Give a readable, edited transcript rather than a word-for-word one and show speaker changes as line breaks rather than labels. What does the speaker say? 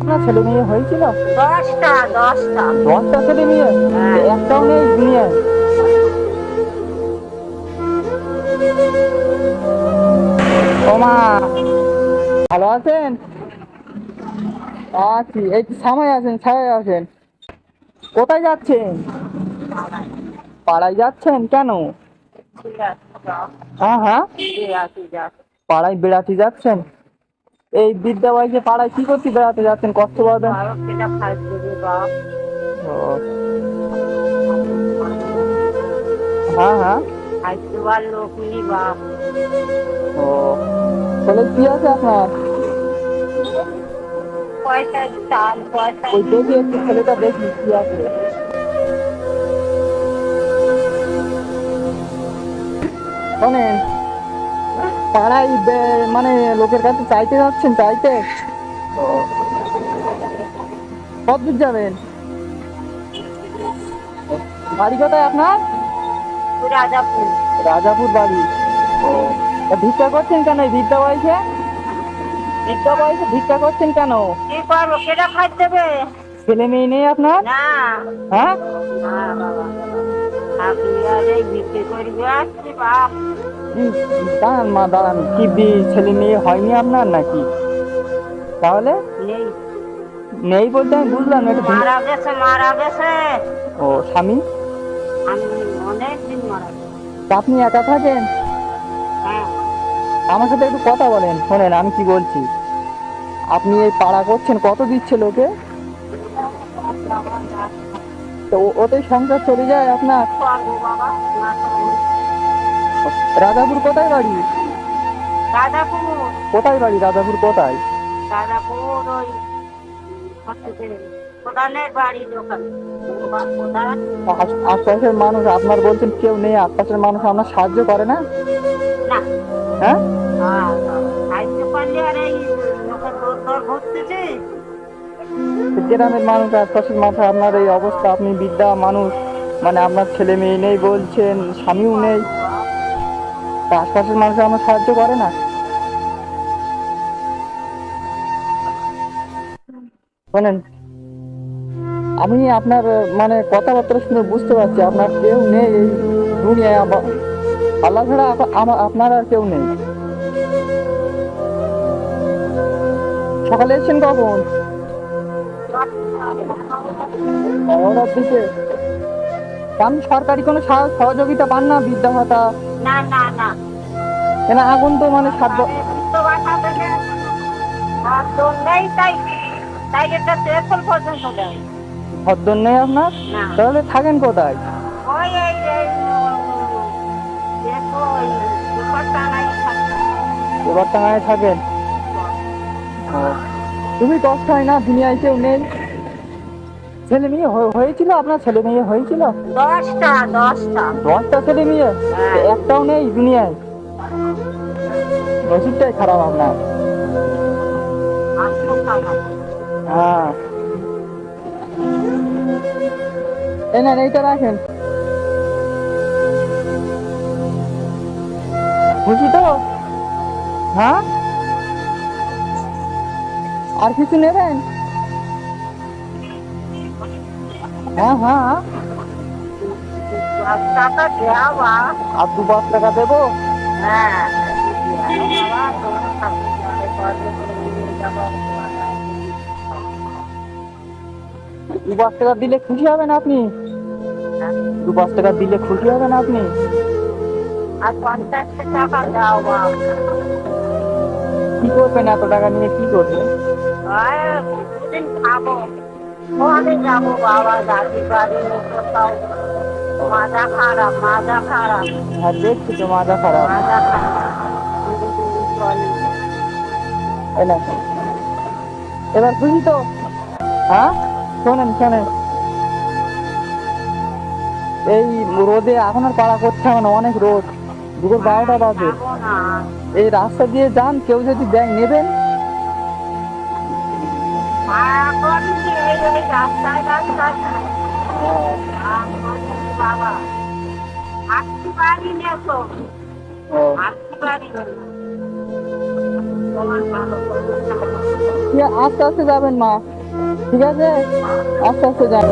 আপনার ছেলে মেয়ে হয়েছিল?
10টা 10টা।
10টা ছেলে মেয়ে?
হ্যাঁ।
একটাও নেই দুনিয়ায়? ও মা, ভালো আছেন? আছি, এই তো ছামায় আছেন, ছায়ায় আছেন। কোথায় যাচ্ছেন? পাড়ায় যাচ্ছেন কেন? হ্যাঁ হ্যাঁ, পাড়ায় বেড়াতে যাচ্ছেন? এই বিদ্যা বয়সে পাড়ায় কি করতে বেড়াতে যাচ্ছেন? কষ্ট পাবেন। ও, হ্যাঁ হ্যাঁ। ও, তাহলে কি আছে আপনার?
পয়সা চাল পয়সা।
ওই দেখি একটু ছেলেটা দেখি কি আছে। শোনেন, পাড়ায় মানে লোকের কাছে চাইতে যাচ্ছেন, চাইতে? ও, কত দূর যাবেন? বাড়ি কোথায় আপনার?
রাজাপুর।
রাজাপুর বাড়ি। ও, তা ভিক্ষা করছেন কেন এই বৃদ্ধা বয়সে? বৃদ্ধা বয়সে ভিক্ষা করছেন কেন?
কি করবো, কেটা খাই দেবে?
ছেলে মেয়ে নেই আপনার?
না।
হ্যাঁ,
না বাবা, আপনি আর এই বিক্রি করবে আসছি বাপ।
দাঁড়ান মা দাঁড়ান, কি ছেলে মেয়ে হয়নি আপনার নাকি? তাহলে
নেই।
নেই বলতে আমি বুঝলাম না, একটু
মারা গেছে মারা গেছে।
ও, স্বামী?
আমি অনেক দিন মারা গেছে।
তা আপনি একা থাকেন?
হ্যাঁ।
আমার সাথে একটু কথা বলেন, শোনেন আমি কি বলছি। আপনি এই পাড়া করছেন, কত দিচ্ছে লোকে? তো ওতেই সংসার চলে যায় আপনার?
করবো বাবা, না করবো।
রাজাপুর কোথায় বাড়ি?
রাজাপুর।
কোথায় বাড়ি রাজাপুর কোথায়?
রাজাপুর ওই হচ্ছে প্রধানের বাড়ি দোকান। প্রধান।
আশপাশের মানুষ আপনার বলছেন কেউ নেই, আশপাশের মানুষ আপনার সাহায্য করে না?
না।
হ্যাঁ,
হ্যাঁ, খাইতে পারলে আর এই লোকের দর ঘুরতেছে।
গ্রামের মানুষ, আশপাশের মানুষ, আপনার এই অবস্থা, আপনি বৃদ্ধা মানুষ, মানে আপনার ছেলে মেয়ে নেই বলছেন, স্বামীও নেই, তা আশপাশের মানুষ আপনার সাহায্য করে না? শোনেন, আমি আপনার মানে কথাবার্তা শুনে বুঝতে পারছি আপনার কেউ নেই এই দুনিয়ায়, আল্লাহ ছাড়া আপনার আর কেউ নেই। সকালে এসেছেন কখন? 11টার দিকে? আমি সরকারি কোনো সহযোগিতা পান না, বৃদ্ধা ভাতা?
না না না।
কেন আগুন তো মানে সাত
তো বাসা থেকে আর দোল নেই, তাই তাই এটা এখন পর্যন্ত দেয়
ভদ্র নেই আপনার?
না।
তাহলে থাকেন কোথায়?
ওই এই এই দেখো ওই দুপাট্টা নাই থাকে।
এবার টাঙায় থাকেন? ও, তুমি কষ্ট হয় না, দুনিয়ায় কেউ নেই? ছেলে মেয়ে হয়েছিল আপনার? ছেলে মেয়ে হয়েছিল?
10টা 10টা।
10টা ছেলে মেয়ে?
হ্যাঁ।
একটাও নেই দুনিয়ায়? নসিবটাই খারাপ আপনার।
আসবো খাওয়া।
হ্যাঁ, এই না এইটা রাখেন। খুশি তো? হ্যাঁ, আর কিছু নেবেন? হ্যাঁ হ্যাঁ হ্যাঁ।
টাকা দেওয়া।
আর 2-5 টাকা দেবো?
হ্যাঁ। বাবা তোমার সাথে করলে নিয়ে যাবো।
2-5 টাকা দিলে খুশি হবেন আপনি? 2-5 টাকা দিলে খুশি হবেন আপনি?
আর 50 টাকা দাও বাবা।
কি করবেন এত টাকা নিয়ে, কি করবেন?
দুদিন খাবো। ওখানে যাবো বাবা, দাদি বাড়ি কোথাও। মাজা খারাপ মাজা খারাপ।
আর দেখছি তো মাজা খারাপ।
মাজা খারাপ। চলে।
এই না, এবার খুশি তো? হ্যাঁ, শোনেন শোনেন, এই রোদে এখন আর পাড়া করতে হবে না, অনেক রোদ, দুপুর 12টা বাজে।
যাবো না।
এই রাস্তা দিয়ে যান, কেউ যদি দেয় নেবেন।
এখন কি এই এই রাস্তায় রাস্তায় বাবা আসতে পারি না তো।
ও,
আসতে পারি না। তোমার ভালো করে
আস্তে আস্তে যাবেন মা, ঠিক আছে, আস্তে আস্তে যান।